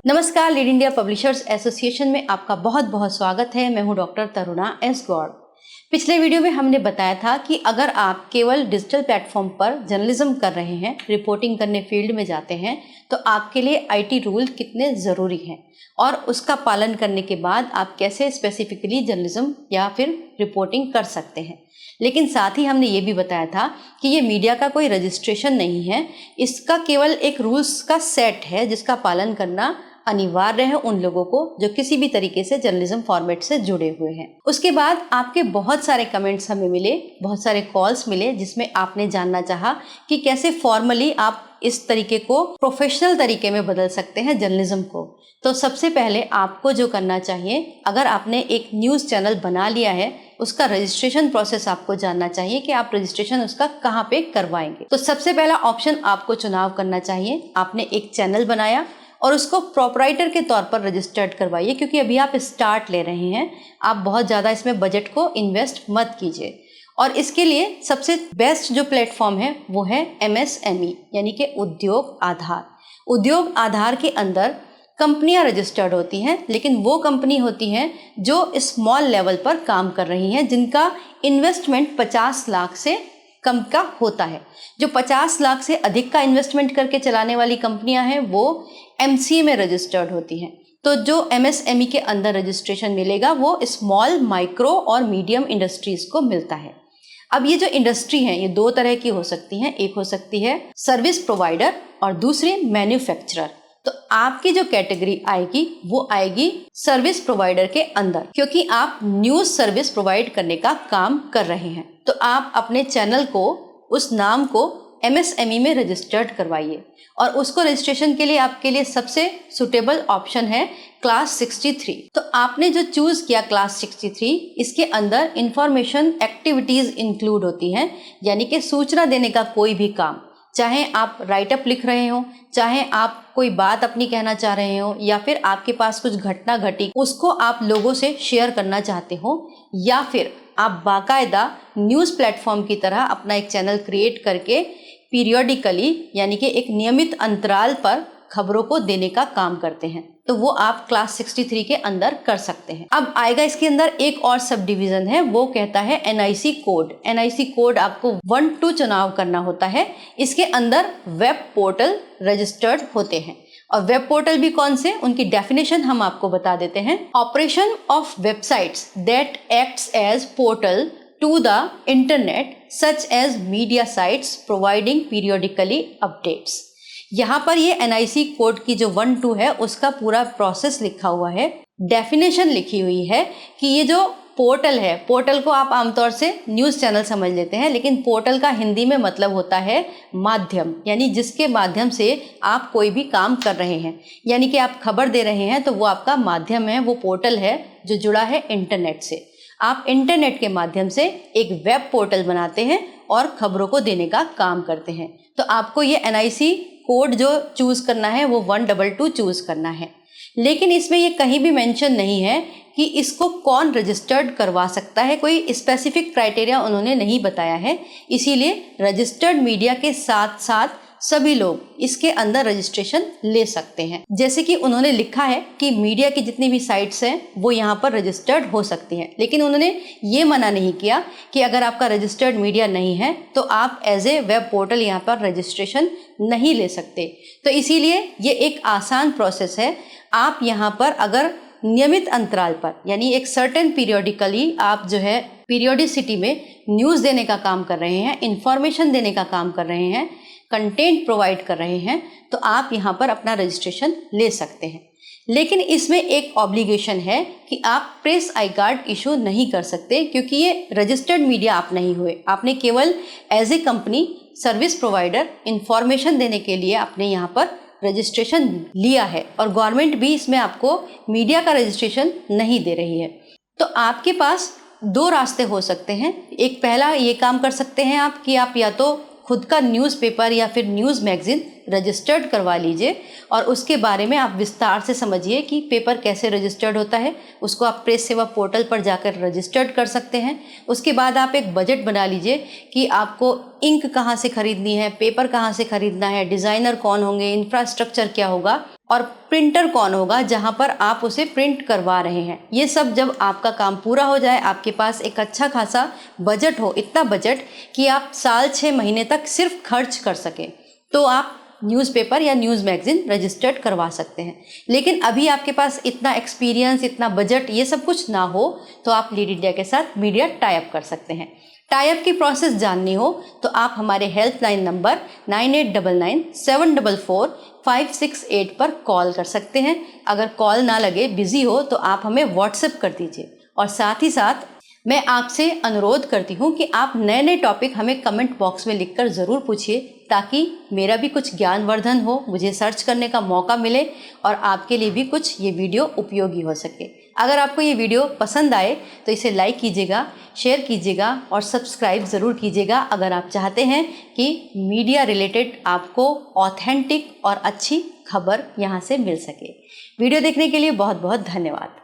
नमस्कार, lead India publishers association में आपका बहुत बहुत स्वागत है। मैं हूं डॉक्टर तरुणा एस गौड़। पिछले वीडियो में हमने बताया था कि अगर आप केवल डिजिटल प्लेटफॉर्म पर जर्नलिज्म कर रहे हैं, रिपोर्टिंग करने फील्ड में जाते हैं, तो आपके लिए आईटी रूल कितने ज़रूरी हैं और उसका पालन करने के बाद आप कैसे स्पेसिफिकली जर्नलिज्म या फिर रिपोर्टिंग कर सकते हैं। लेकिन साथ ही हमने ये भी बताया था कि ये मीडिया का कोई रजिस्ट्रेशन नहीं है, इसका केवल एक रूल्स का सेट है जिसका पालन करना अनिवार्य है उन लोगों को जो किसी भी तरीके से जर्नलिज्म फॉर्मेट से जुड़े हुए हैं। उसके बाद आपके बहुत सारे कमेंट्स हमें मिले, बहुत सारे कॉल्स मिले जिसमें आपने जानना चाहा कि कैसे फॉर्मली आप इस तरीके को प्रोफेशनल तरीके में बदल सकते हैं जर्नलिज्म को। तो सबसे पहले आपको जो करना चाहिए, अगर आपने एक न्यूज़ चैनल बना लिया है, उसका रजिस्ट्रेशन प्रोसेस आपको जानना चाहिए कि आप रजिस्ट्रेशन उसका कहाँ पे करवाएंगे। तो सबसे पहला ऑप्शन आपको चुनाव करना चाहिए। आपने एक चैनल बनाया और उसको प्रोपराइटर के तौर पर रजिस्टर्ड करवाइए, क्योंकि अभी आप स्टार्ट ले रहे हैं, आप बहुत ज़्यादा इसमें बजट को इन्वेस्ट मत कीजिए। और इसके लिए सबसे बेस्ट जो प्लेटफॉर्म है वो है MSME यानी कि उद्योग आधार। उद्योग आधार के अंदर कंपनियां रजिस्टर्ड होती हैं, लेकिन वो कंपनी होती हैं जो स्मॉल लेवल पर काम कर रही हैं, जिनका इन्वेस्टमेंट 50 लाख से कम का होता है। जो 50 लाख से अधिक का इन्वेस्टमेंट करके चलाने वाली कंपनियां हैं वो MCA में रजिस्टर्ड होती हैं। तो जो MSME के अंदर रजिस्ट्रेशन मिलेगा वो स्मॉल, माइक्रो और मीडियम इंडस्ट्रीज को मिलता है। अब ये जो इंडस्ट्री है ये दो तरह की हो सकती हैं। एक हो सकती है सर्विस प्रोवाइडर और दूसरी मैन्युफैक्चरर। तो आपकी जो कैटेगरी आएगी वो आएगी सर्विस प्रोवाइडर के अंदर, क्योंकि आप न्यूज़ सर्विस प्रोवाइड करने का काम कर रहे हैं। तो आप अपने चैनल को, उस नाम को MSME में रजिस्टर्ड करवाइए और उसको रजिस्ट्रेशन के लिए आपके लिए सबसे सुटेबल ऑप्शन है क्लास 63। तो आपने जो चूज़ किया क्लास 63, इसके अंदर इंफॉर्मेशन एक्टिविटीज़ इंक्लूड होती हैं, यानी कि सूचना देने का कोई भी काम, चाहे आप राइटअप लिख रहे हो, चाहे आप कोई बात अपनी कहना चाह रहे हो, या फिर आपके पास कुछ घटना घटी उसको आप लोगों से शेयर करना चाहते हो, या फिर आप बाकायदा न्यूज़ प्लेटफॉर्म की तरह अपना एक चैनल क्रिएट करके पीरियोडिकली यानी कि एक नियमित अंतराल पर खबरों को देने का काम करते हैं, तो वो आप क्लास 63 के अंदर कर सकते हैं। अब आएगा इसके अंदर एक और सब डिवीजन है, वो कहता है NIC कोड। NIC कोड आपको 1-2 चुनाव करना होता है। इसके अंदर वेब पोर्टल रजिस्टर्ड होते हैं, और वेब पोर्टल भी कौन से, उनकी डेफिनेशन हम आपको बता देते हैं। Operation of websites that acts as portal to the internet such as media sites providing periodically updates। यहाँ पर ये NIC कोड की जो 1-2 है उसका पूरा प्रोसेस लिखा हुआ है, डेफिनेशन लिखी हुई है कि ये जो पोर्टल है, पोर्टल को आप आमतौर से न्यूज़ चैनल समझ लेते हैं, लेकिन पोर्टल का हिंदी में मतलब होता है माध्यम, यानी जिसके माध्यम से आप कोई भी काम कर रहे हैं, यानी कि आप खबर दे रहे हैं तो वो आपका माध्यम है, वो पोर्टल है जो जुड़ा है इंटरनेट से। आप इंटरनेट के माध्यम से एक वेब पोर्टल बनाते हैं और खबरों को देने का काम करते हैं। तो आपको ये NIC कोड जो चूज़ करना है वो 122 चूज़ करना है। लेकिन इसमें ये कहीं भी मेंशन नहीं है कि इसको कौन रजिस्टर्ड करवा सकता है, कोई स्पेसिफिक क्राइटेरिया उन्होंने नहीं बताया है। इसीलिए रजिस्टर्ड मीडिया के साथ साथ सभी लोग इसके अंदर रजिस्ट्रेशन ले सकते हैं। जैसे कि उन्होंने लिखा है कि मीडिया की जितनी भी साइट्स हैं वो यहाँ पर रजिस्टर्ड हो सकती हैं, लेकिन उन्होंने ये मना नहीं किया कि अगर आपका रजिस्टर्ड मीडिया नहीं है तो आप एज ए वेब पोर्टल यहाँ पर रजिस्ट्रेशन नहीं ले सकते। तो इसीलिए ये एक आसान प्रोसेस है। आप यहाँ पर अगर नियमित अंतराल पर, यानी एक सर्टेन पीरियोडिकली आप जो है पीरियोडिसिटी में न्यूज़ देने का काम कर रहे हैं, इंफॉर्मेशन देने का काम कर रहे हैं, कंटेंट प्रोवाइड कर रहे हैं, तो आप यहाँ पर अपना रजिस्ट्रेशन ले सकते हैं। लेकिन इसमें एक ऑब्लिगेशन है कि आप प्रेस आई कार्ड इशू नहीं कर सकते, क्योंकि ये रजिस्टर्ड मीडिया आप नहीं हुए। आपने केवल as a company service provider information देने के लिए आपने यहाँ पर रजिस्ट्रेशन लिया है, और गवर्नमेंट भी इसमें आपको मीडिया का रजिस्ट्रेशन नहीं दे रही है। तो आपके पास 2 रास्ते हो सकते हैं। एक पहला ये काम कर सकते हैं आप कि आप या तो खुद का न्यूज़पेपर या फिर न्यूज़ मैगज़ीन रजिस्टर्ड करवा लीजिए और उसके बारे में आप विस्तार से समझिए कि पेपर कैसे रजिस्टर्ड होता है। उसको आप प्रेस सेवा पोर्टल पर जाकर रजिस्टर्ड कर सकते हैं। उसके बाद आप एक बजट बना लीजिए कि आपको इंक कहाँ से खरीदनी है, पेपर कहाँ से खरीदना है, डिज़ाइनर कौन होंगे, इंफ्रास्ट्रक्चर क्या होगा। और प्रिंटर कौन होगा जहां पर आप उसे प्रिंट करवा रहे हैं। ये सब जब आपका काम पूरा हो जाए, आपके पास एक अच्छा खासा बजट हो, इतना बजट कि आप साल 6 महीने तक सिर्फ खर्च कर सकें, तो आप न्यूज़पेपर या न्यूज़ मैगज़ीन रजिस्टर्ड करवा सकते हैं। लेकिन अभी आपके पास इतना एक्सपीरियंस, इतना बजट, ये सब कुछ ना हो, तो आप लीड इंडिया के साथ मीडिया टाई अप कर सकते हैं। टाई अप की प्रोसेस जाननी हो तो आप हमारे हेल्पलाइन नंबर 9899744568 पर कॉल कर सकते हैं। अगर कॉल ना लगे, बिजी हो, तो आप हमें व्हाट्सएप कर दीजिए। और साथ ही साथ मैं आपसे अनुरोध करती हूँ कि आप नए नए टॉपिक हमें कमेंट बॉक्स में लिखकर ज़रूर पूछिए, ताकि मेरा भी कुछ ज्ञानवर्धन हो, मुझे सर्च करने का मौका मिले और आपके लिए भी कुछ ये वीडियो उपयोगी हो सके। अगर आपको ये वीडियो पसंद आए तो इसे लाइक कीजिएगा, शेयर कीजिएगा और सब्सक्राइब ज़रूर कीजिएगा, अगर आप चाहते हैं कि मीडिया रिलेटेड आपको ऑथेंटिक और अच्छी खबर यहाँ से मिल सके। वीडियो देखने के लिए बहुत बहुत धन्यवाद।